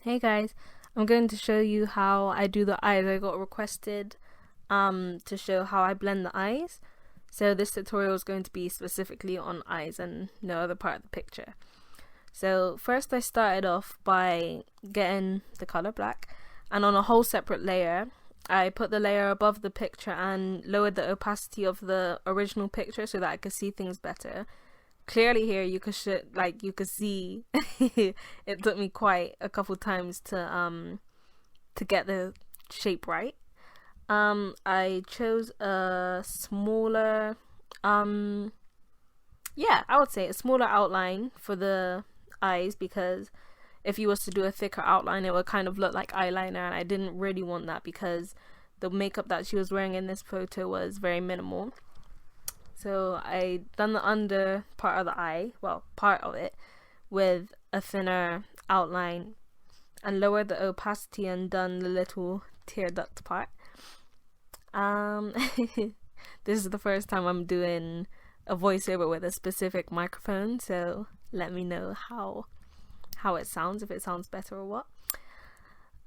Hey guys, I'm going to show you how I do the eyes. I got requested to show how I blend the eyes. So this tutorial is going to be specifically on eyes and no other part of the picture. So first I started off by getting the color black, and on a whole separate layer I put the layer above the picture and lowered the opacity of the original picture so that I could see things better. Clearly here you could see it took me quite a couple times to get the shape right. I chose a smaller I would say a smaller outline for the eyes, because if you was to do a thicker outline it would kind of look like eyeliner, and I didn't really want that because the makeup that she was wearing in this photo was very minimal. So I done the under part of the eye, well, part of it, with a thinner outline and lowered the opacity and done the little tear duct part. This is the first time I'm doing a voiceover with a specific microphone, so let me know how it sounds, if it sounds better or what.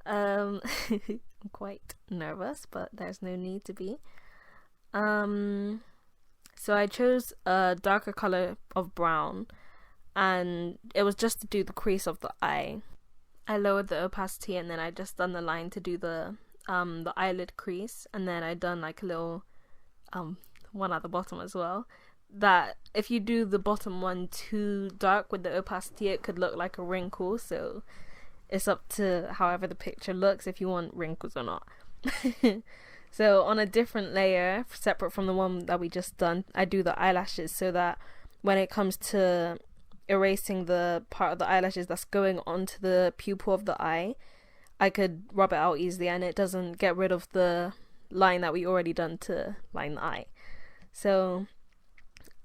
I'm quite nervous, but there's no need to be. So I chose a darker color of brown, and it was just to do the crease of the eye. I lowered the opacity and then I just done the line to do the eyelid crease, and then I done like a little one at the bottom as well. That if you do the bottom one too dark with the opacity, it could look like a wrinkle, so it's up to however the picture looks if you want wrinkles or not. So on a different layer, separate from the one that we just done, I do the eyelashes so that when it comes to erasing the part of the eyelashes that's going onto the pupil of the eye, I could rub it out easily and it doesn't get rid of the line that we already done to line the eye. So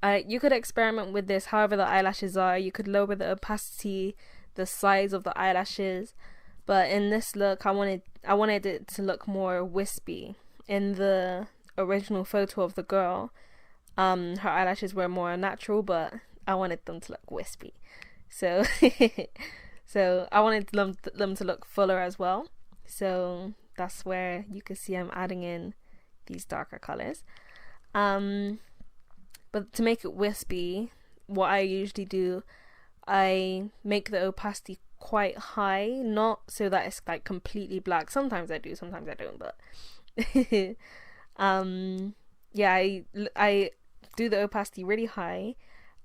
you could experiment with this however the eyelashes are. You could lower the opacity, the size of the eyelashes, but in this look I wanted it to look more wispy. In the original photo of the girl, her eyelashes were more natural, but I wanted them to look wispy. So so I wanted them to look fuller as well. So that's where you can see I'm adding in these darker colors. But to make it wispy, what I usually do, I make the opacity quite high, not so that it's like completely black. Sometimes I do, sometimes I don't, but I do the opacity really high,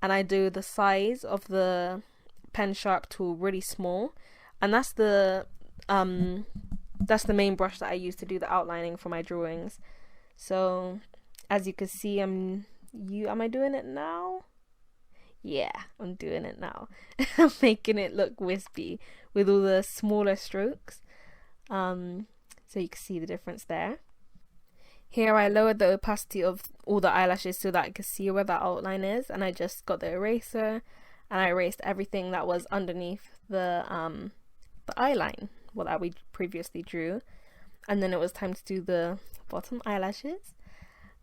and I do the size of the pen sharp tool really small, and that's the main brush that I use to do the outlining for my drawings. So as you can see, am I doing it now? Yeah, I'm doing it now. I'm making it look wispy with all the smaller strokes. So you can see the difference there. Here I lowered the opacity of all the eyelashes so that I could see where the outline is, and I just got the eraser and I erased everything that was underneath the eyeline, well, that we previously drew. And then it was time to do the bottom eyelashes,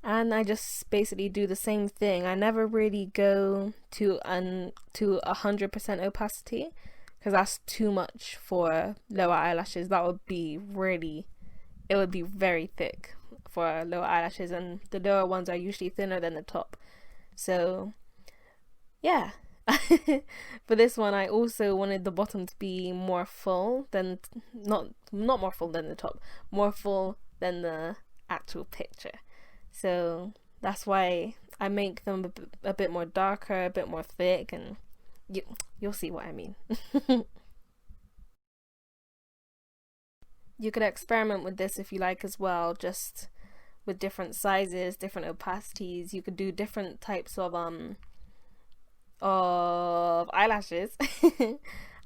and I just basically do the same thing. I never really go to 100% opacity, because that's too much for lower eyelashes. That would be it would be very thick for lower eyelashes, and the lower ones are usually thinner than the top. So yeah. For this one I also wanted the bottom to be more full than, not more full than the top, more full than the actual picture. So that's why I make them a bit more darker, a bit more thick, and you'll see what I mean. You could experiment with this if you like as well, just with different sizes, different opacities. You could do different types of eyelashes.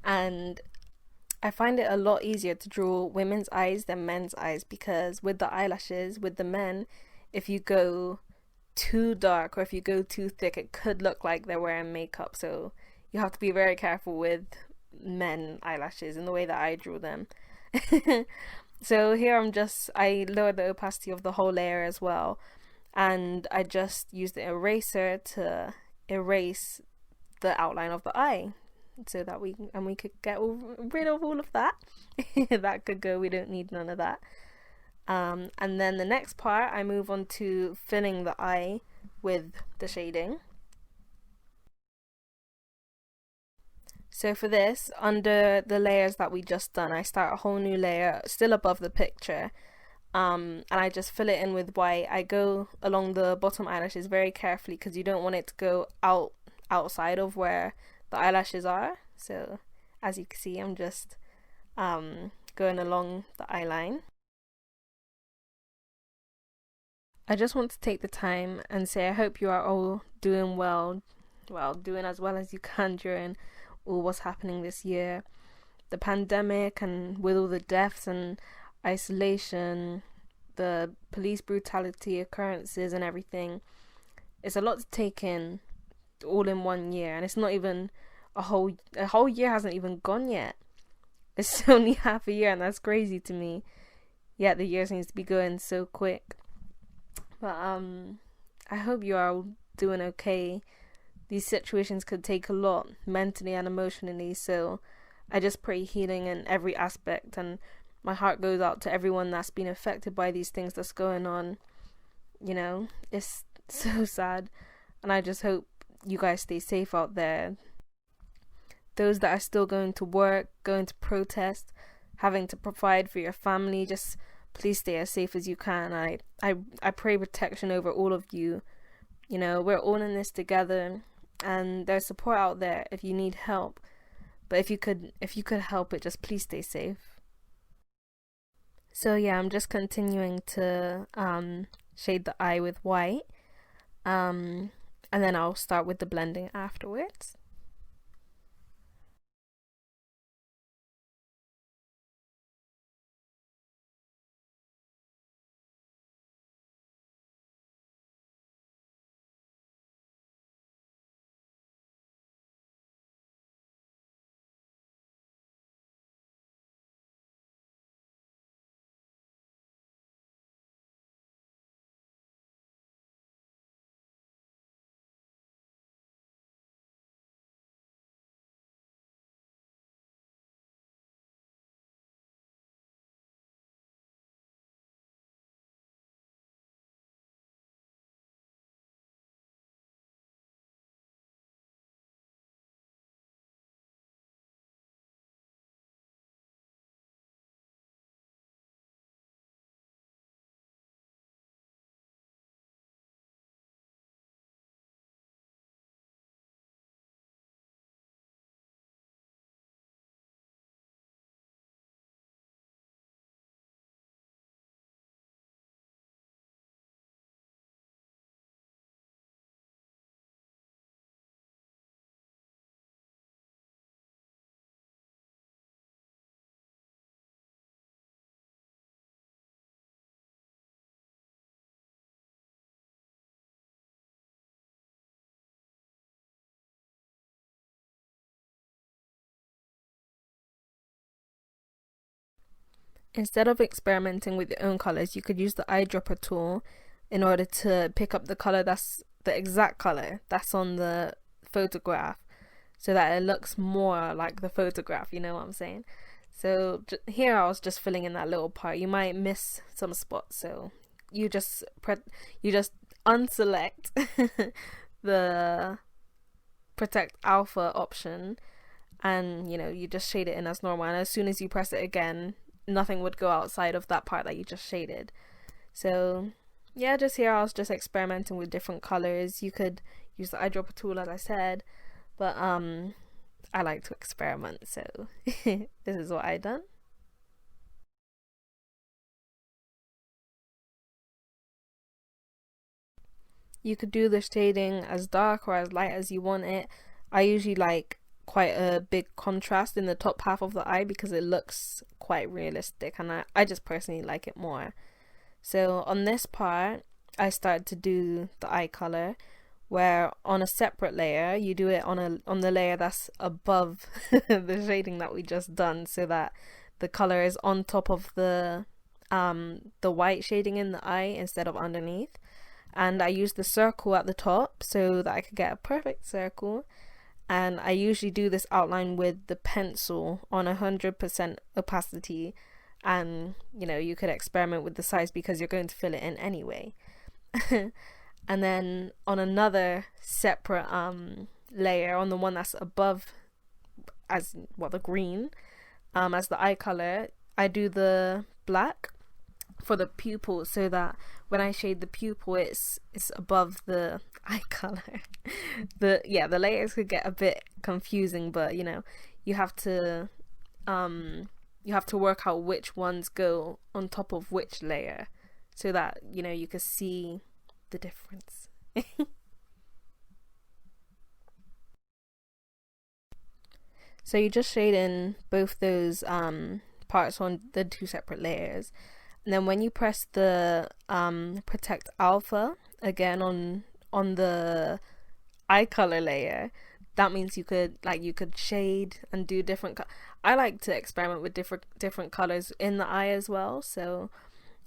And I find it a lot easier to draw women's eyes than men's eyes, because with the eyelashes, with the men, if you go too dark or if you go too thick, it could look like they're wearing makeup. So you have to be very careful with men eyelashes in the way that I drew them. So here I lowered the opacity of the whole layer as well, and I just used the eraser to erase the outline of the eye. so that we could get rid of all of that. That could go. We don't need none of that. And then the next part, I move on to filling the eye with the shading. So for this, under the layers that we just done, I start a whole new layer still above the picture, and I just fill it in with white. I go along the bottom eyelashes very carefully because you don't want it to go outside of where the eyelashes are. So as you can see, I'm just going along the eye line. I just want to take the time and say I hope you are all doing well, doing as well as you can during all what's happening this year. The pandemic, and with all the deaths and isolation, the police brutality occurrences and everything, it's a lot to take in all in 1 year, and it's not even a whole year hasn't even gone yet. It's only half a year, and that's crazy to me. Yet the year seems to be going so quick. But I hope you are all doing okay. These situations could take a lot mentally and emotionally, so I just pray healing in every aspect, and my heart goes out to everyone that's been affected by these things that's going on. You know, it's so sad, and I just hope you guys stay safe out there. Those that are still going to work, going to protest, having to provide for your family, just please stay as safe as you can. I pray protection over all of you. You know, we're all in this together, and there's support out there if you need help. But if you could help it, just please stay safe. So yeah, I'm just continuing to shade the eye with white, and then I'll start with the blending afterwards. Instead of experimenting with your own colors, you could use the eyedropper tool in order to pick up the color that's the exact color that's on the photograph, so that it looks more like the photograph, you know what I'm saying? So here I was just filling in that little part. You might miss some spots, so you just unselect the protect alpha option, and you just shade it in as normal, and as soon as you press it again, nothing would go outside of that part that you just shaded. So yeah, just here I was just experimenting with different colors. You could use the eyedropper tool as I said, but I like to experiment, so this is what I done. You could do the shading as dark or as light as you want it. I usually like quite a big contrast in the top half of the eye because it looks quite realistic, and I just personally like it more. So on this part, I started to do the eye color, where on a separate layer you do it on the layer that's above the shading that we just done, so that the color is on top of the white shading in the eye instead of underneath. And I used the circle at the top so that I could get a perfect circle, and I usually do this outline with the pencil on 100% opacity, and you know, you could experiment with the size because you're going to fill it in anyway. And then on another separate layer, on the one that's above, as well, the green, as the eye color, I do the black for the pupil, so that when I shade the pupil, it's above the eye color. The layers could get a bit confusing, but you know, you have to work out which ones go on top of which layer, so that you know, you can see the difference. So you just shade in both those parts on the two separate layers, and then when you press the protect alpha again on the eye color layer, that means you could shade and do different I like to experiment with different colors in the eye as well. So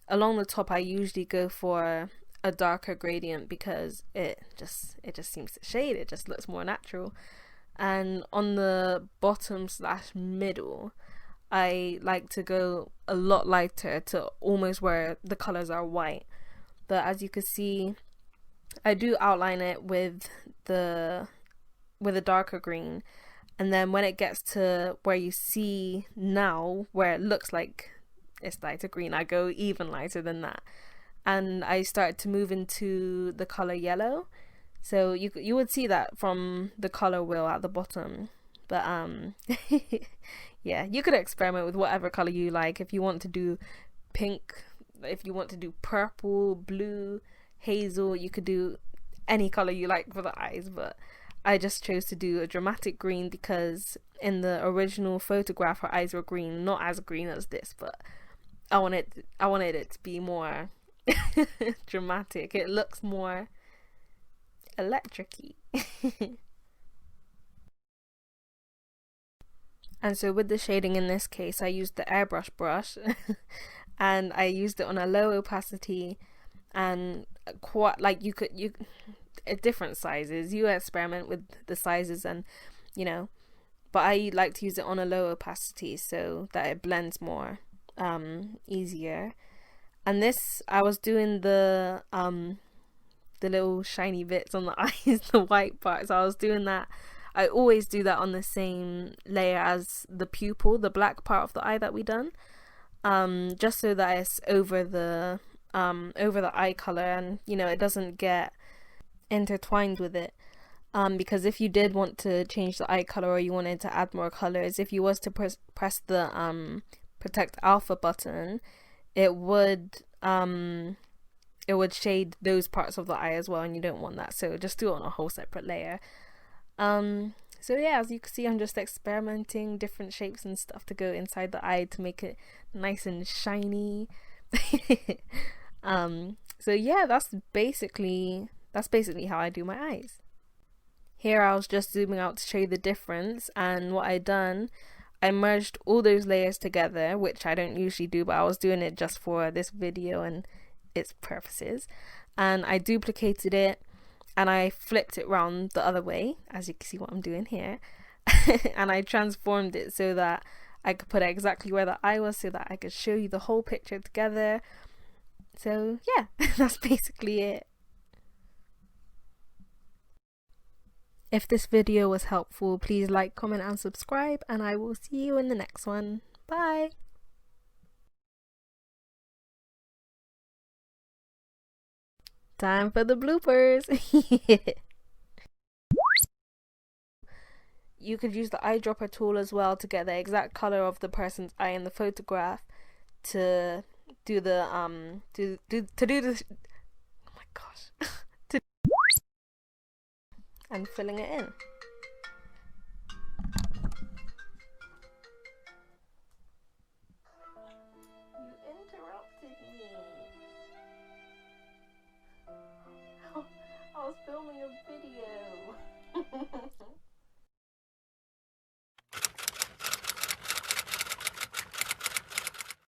along the top, I usually go for a darker gradient because it just seems to shade, it just looks more natural. And on the bottom / middle, I like to go a lot lighter to almost where the colors are white. But as you can see, I do outline it with a darker green, and then when it gets to where you see now where it looks like it's lighter green, I go even lighter than that, and I start to move into the color yellow. So you would see that from the color wheel at the bottom. But yeah, you could experiment with whatever color you like. If you want to do pink, if you want to do purple, blue, hazel, you could do any color you like for the eyes. But I just chose to do a dramatic green because in the original photograph her eyes were green, not as green as this, but I wanted it to be more dramatic. It looks more electric-y. And so with the shading in this case, I used the airbrush brush and I used it on a low opacity, and quite like you at different sizes, you experiment with the sizes, and you know, but I like to use it on a low opacity so that it blends more easier. And this, I was doing the little shiny bits on the eyes, the white parts, I was doing that. I always do that on the same layer as the pupil, the black part of the eye that we done, just so that it's over the eye color, and you know, it doesn't get intertwined with it. Because if you did want to change the eye color, or you wanted to add more colors, if you was to press the protect alpha button, it would shade those parts of the eye as well, and you don't want that, so just do it on a whole separate layer. So yeah, as you can see, I'm just experimenting different shapes and stuff to go inside the eye to make it nice and shiny. So yeah, that's basically how I do my eyes. Here I was just zooming out to show you the difference, and what I done, I merged all those layers together, which I don't usually do, but I was doing it just for this video and its purposes, and I duplicated it and I flipped it round the other way, as you can see what I'm doing here. And I transformed it so that I could put it exactly where the eye was, so that I could show you the whole picture together. So yeah, that's basically it. If this video was helpful, please like, comment and subscribe, and I will see you in the next one. Bye! Time for the bloopers! You could use the eyedropper tool as well to get the exact color of the person's eye in the photograph to do the oh my gosh, I'm filling it in.